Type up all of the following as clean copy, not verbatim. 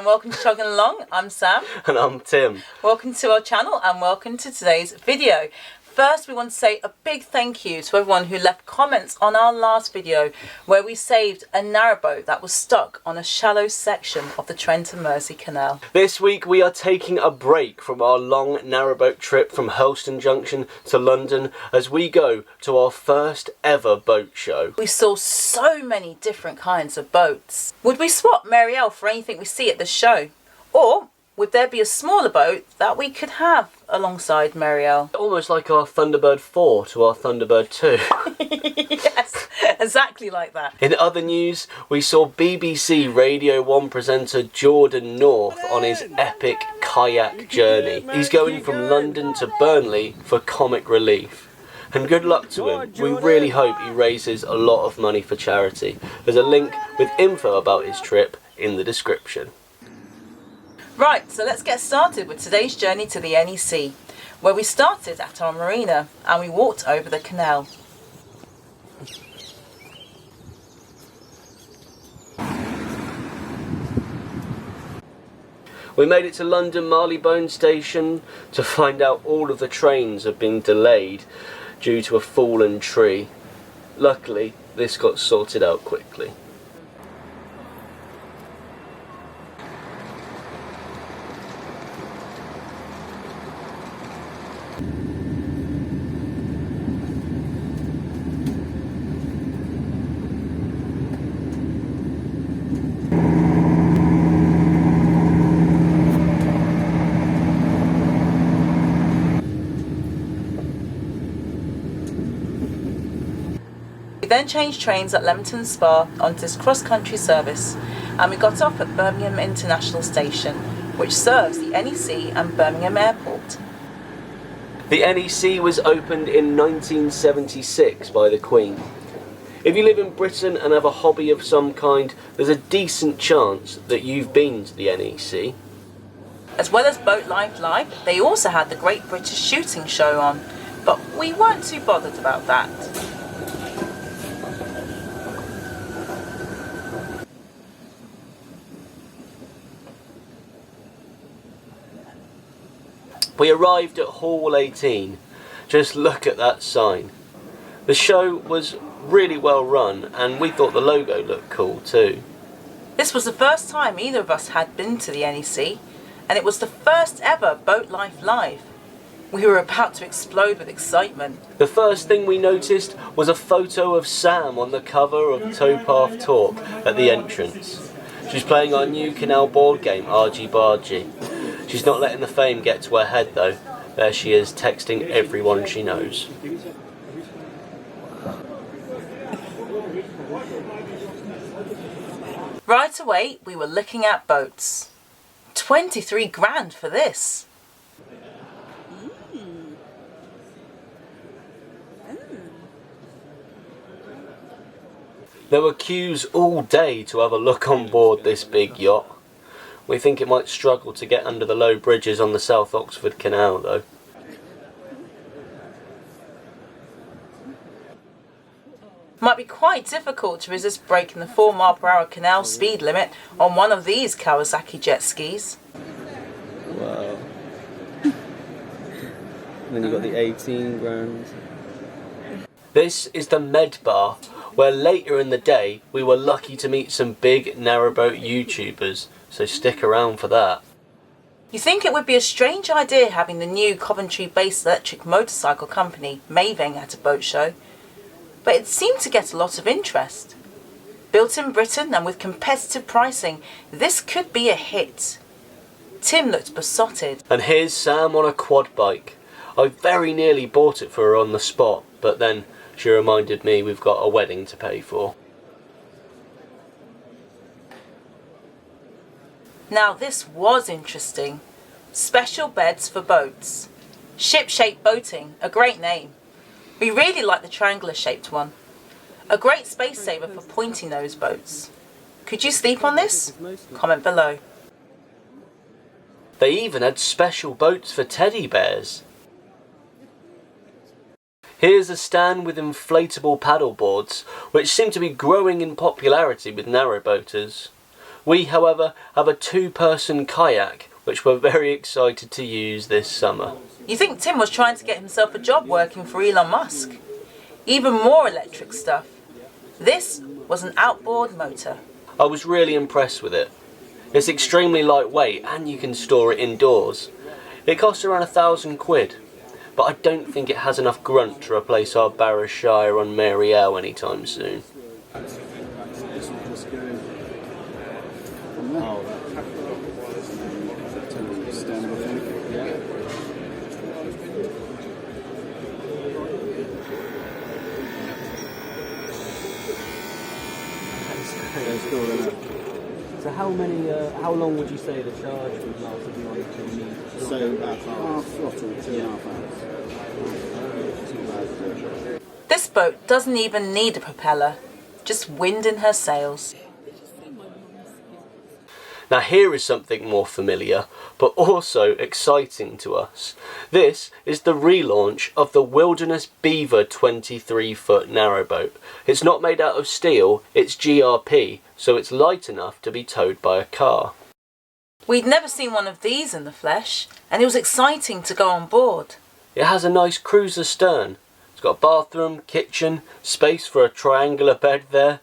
and welcome to Chugging Along. I'm Sam. And I'm Tim. Welcome to our channel and welcome to today's video. First, we want to say a big thank you to everyone who left comments on our last video where we saved a narrowboat that was stuck on a shallow section of the Trent and Mersey Canal. This week we are taking a break from our long narrowboat trip from Helston Junction to London as we go to our first ever boat show. We saw so many different kinds of boats. Would we swap Marielle for anything we see at the show? Or would there be a smaller boat that we could have alongside Marielle? Almost like our Thunderbird 4 to our Thunderbird 2. Yes, exactly like that. In other news, we saw BBC Radio 1 presenter Jordan North on his epic kayak journey. He's going from London to Burnley for comic relief. And good luck to him. We really hope he raises a lot of money for charity. There's a link with info about his trip in the description. Right, so let's get started with today's journey to the NEC, where we started at our marina and we walked over the canal. We made it to London Marylebone Station to find out all of the trains have been delayed due to a fallen tree. Luckily, this got sorted out quickly. We then changed trains at Leamington Spa onto this cross-country service and we got off at Birmingham International Station, which serves the NEC and Birmingham Airport. The NEC was opened in 1976 by the Queen. If you live in Britain and have a hobby of some kind, there's a decent chance that you've been to the NEC. As well as BoatLife Live, they also had the Great British Shooting Show on, but we weren't too bothered about that. We arrived at Hall 18. Just look at that sign. The show was really well run and we thought the logo looked cool too. This was the first time either of us had been to the NEC, and it was the first ever BoatLife Live. We were about to explode with excitement. The first thing we noticed was a photo of Sam on the cover of Towpath Talk at the entrance. She's playing our new Canal board game, Argy Bargy. She's not letting the fame get to her head though. There she is, texting everyone she knows. Right away, we were looking at boats. 23 grand for this. There were queues all day to have a look on board this big yacht. We think it might struggle to get under the low bridges on the South Oxford Canal though. Might be quite difficult to resist breaking the 4 mph canal speed limit on one of these Kawasaki jet skis. Wow. And then you've got the 18 grand. This is the Med Bar, where later in the day we were lucky to meet some big narrowboat YouTubers, so stick around for that. You think it would be a strange idea having the new Coventry-based electric motorcycle company Maving at a boat show, but it seemed to get a lot of interest. Built in Britain and with competitive pricing, this could be a hit. Tim looked besotted. And here's Sam on a quad bike. I very nearly bought it for her on the spot, but then she reminded me we've got a wedding to pay for. Now this was interesting. Special beds for boats. Shipshaped boating, a great name. We really like the triangular shaped one. A great space saver for pointy nose boats. Could you sleep on this? Comment below. They even had special boats for teddy bears. Here's a stand with inflatable paddleboards, which seem to be growing in popularity with narrowboaters. We, however, have a 2-person kayak, which we're very excited to use this summer. You think Tim was trying to get himself a job working for Elon Musk? Even more electric stuff. This was an outboard motor. I was really impressed with it. It's extremely lightweight and you can store it indoors. It costs around £1,000, but I don't think it has enough grunt to replace our Barrowshire on Mary L anytime soon. So how long would you say the charge would last if you wanted to use? So about half throttle, 2.5 hours. This boat doesn't even need a propeller, just wind in her sails. Now here is something more familiar, but also exciting to us. This is the relaunch of the Wilderness Beaver 23-foot narrowboat. It's not made out of steel, it's GRP, so it's light enough to be towed by a car. We'd never seen one of these in the flesh, and it was exciting to go on board. It has a nice cruiser stern. It's got a bathroom, kitchen, space for a triangular bed there.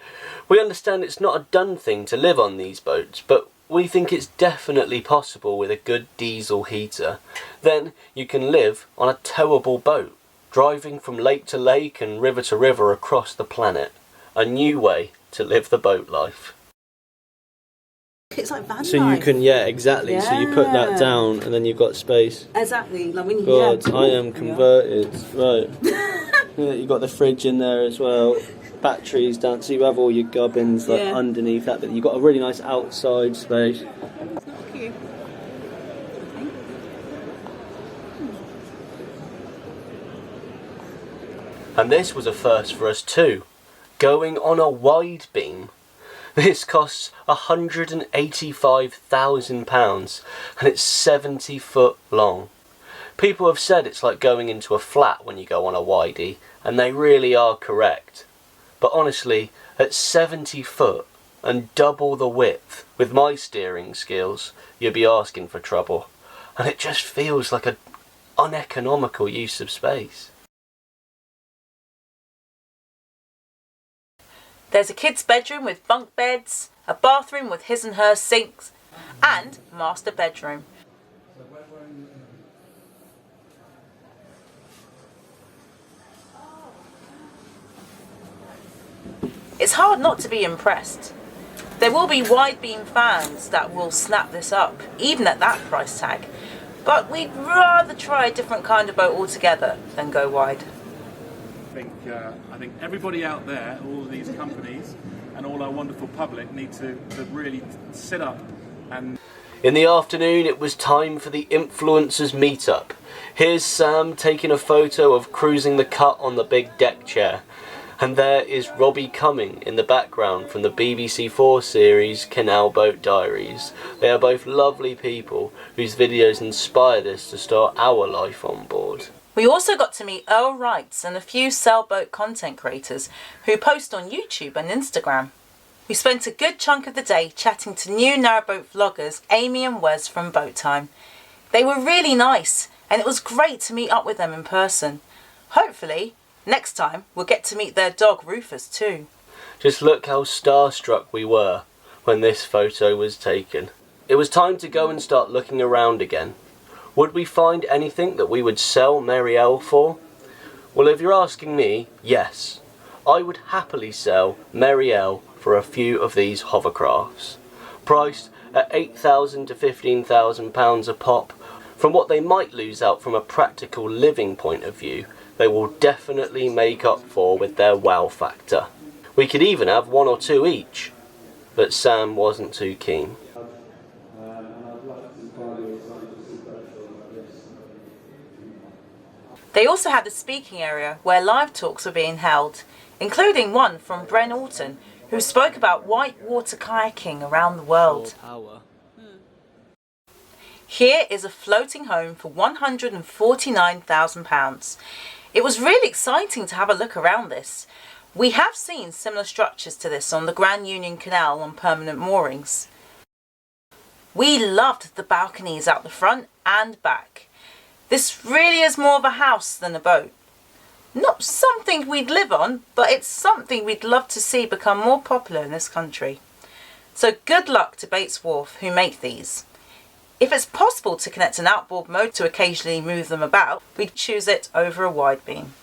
We understand it's not a done thing to live on these boats, but we think it's definitely possible with a good diesel heater. Then you can live on a towable boat, driving from lake to lake and river to river across the planet. A new way to live the boat life. It's like van life. So you can, yeah, exactly. Yeah. So you put that down and then you've got space. Exactly. Like when you, God, yeah. I am converted. Right. Yeah, you got the fridge in there as well. Batteries down, so you have all your gubbins like underneath that, but you've got a really nice outside space. Thank you. And this was a first for us too, going on a wide beam. This costs £185,000 and it's 70 foot long. People have said it's like going into a flat when you go on a widey, and they really are correct. But honestly, at 70 foot and double the width, with my steering skills, you'd be asking for trouble. And it just feels like an uneconomical use of space. There's a kid's bedroom with bunk beds, a bathroom with his and her sinks, and master bedroom. It's hard not to be impressed. There will be wide beam fans that will snap this up, even at that price tag. But we'd rather try a different kind of boat altogether than go wide. I think everybody out there, all of these companies and all our wonderful public need to really sit up and... In the afternoon it was time for the influencers meetup. Here's Sam taking a photo of cruising the cut on the big deck chair. And there is Robbie Cumming in the background from the BBC4 series Canal Diaries. They are both lovely people whose videos inspired us to start our life on board. We also got to meet Earl Wrights and a few sailboat content creators who post on YouTube and Instagram. We spent a good chunk of the day chatting to new Narrowboat vloggers Amy and Wes from Boat Time. They were really nice and it was great to meet up with them in person. Hopefully, next time we'll get to meet their dog Rufus too. Just look how starstruck we were when this photo was taken. It was time to go and start looking around again. Would we find anything that we would sell Mary L for? Well, if you're asking me, yes. I would happily sell Mary L for a few of these hovercrafts. Priced at £8,000 to £15,000 a pop. From what they might lose out from a practical living point of view, they will definitely make up for with their wow factor. We could even have 1 or 2 each, but Sam wasn't too keen. They also had a speaking area where live talks were being held, including one from Bren Alton, who spoke about whitewater kayaking around the world. Here is a floating home for £149,000. It was really exciting to have a look around this. We have seen similar structures to this on the Grand Union Canal on permanent moorings. We loved the balconies out the front and back. This really is more of a house than a boat. Not something we'd live on, but it's something we'd love to see become more popular in this country. So good luck to Bates Wharf who make these. If it's possible to connect an outboard motor to occasionally move them about, we'd choose it over a wide beam.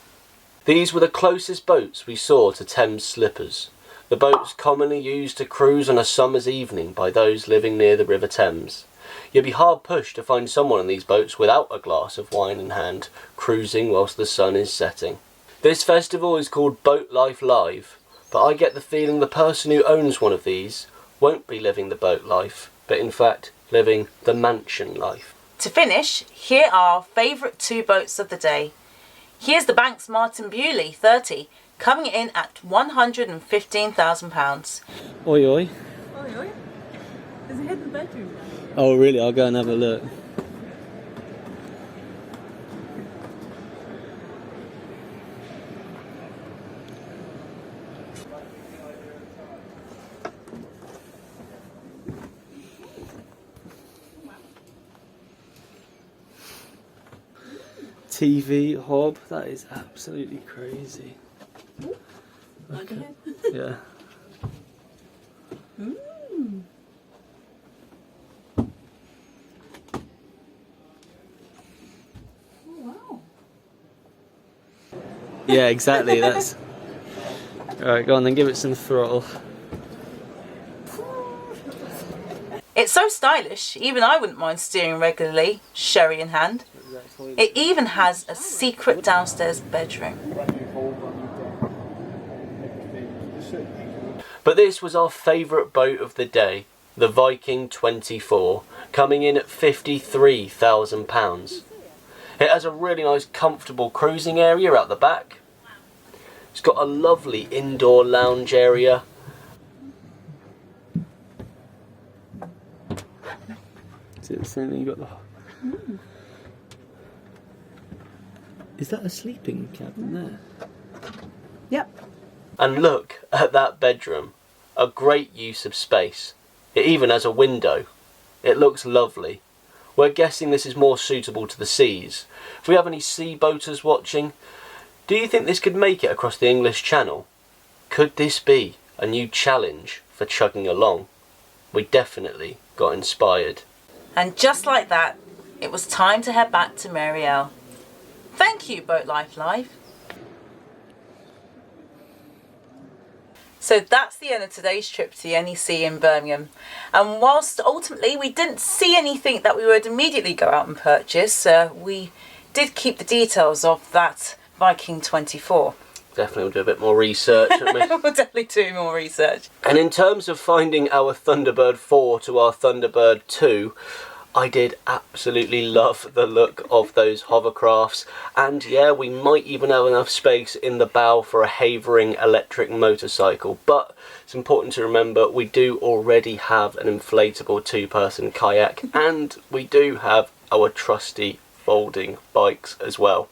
These were the closest boats we saw to Thames Slippers, the boats commonly used to cruise on a summer's evening by those living near the River Thames. You'd be hard pushed to find someone on these boats without a glass of wine in hand, cruising whilst the sun is setting. This festival is called BoatLife Live, but I get the feeling the person who owns one of these won't be living the boat life, but in fact living the mansion life. To finish, here are our favourite 2 boats of the day. Here's the Banks Martin Bewley 30, coming in at £115,000. Oi oi. Oi, oi. There's a hidden bedroom down here. Oh really? I'll go and have a look. TV hob, that is absolutely crazy. Okay. Yeah. Wow. Yeah, exactly. That's. Alright, go on then, give it some throttle. It's so stylish, even I wouldn't mind steering regularly, sherry in hand. It even has a secret downstairs bedroom. But this was our favourite boat of the day, the Viking 24, coming in at £53,000. It has a really nice comfortable cruising area out the back. It's got a lovely indoor lounge area. Is it the same thing you got the... Is that a sleeping cabin there? Yep. And look at that bedroom. A great use of space. It even has a window. It looks lovely. We're guessing this is more suitable to the seas. If we have any sea boaters watching, do you think this could make it across the English Channel? Could this be a new challenge for chugging along? We definitely got inspired. And just like that, it was time to head back to Marielle. Thank you, BoatLife Live. So that's the end of today's trip to the NEC in Birmingham. And whilst ultimately we didn't see anything that we would immediately go out and purchase, we did keep the details of that Viking 24. Definitely we'll do a bit more research, won't we? We'll definitely do more research. And in terms of finding our Thunderbird 4 to our Thunderbird 2, I did absolutely love the look of those hovercrafts, and yeah, we might even have enough space in the bow for a Havering electric motorcycle, but it's important to remember we do already have an inflatable 2-person kayak, and we do have our trusty folding bikes as well.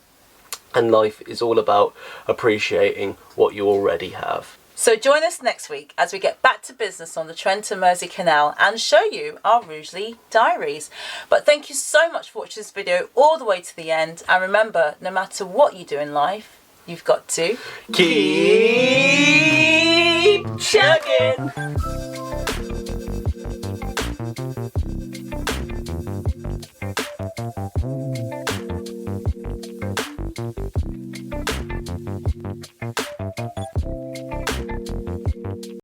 And life is all about appreciating what you already have. So join us next week as we get back to business on the Trent and Mersey Canal and show you our Rugeley Diaries. But thank you so much for watching this video all the way to the end. And remember, no matter what you do in life, you've got to Keep chugging!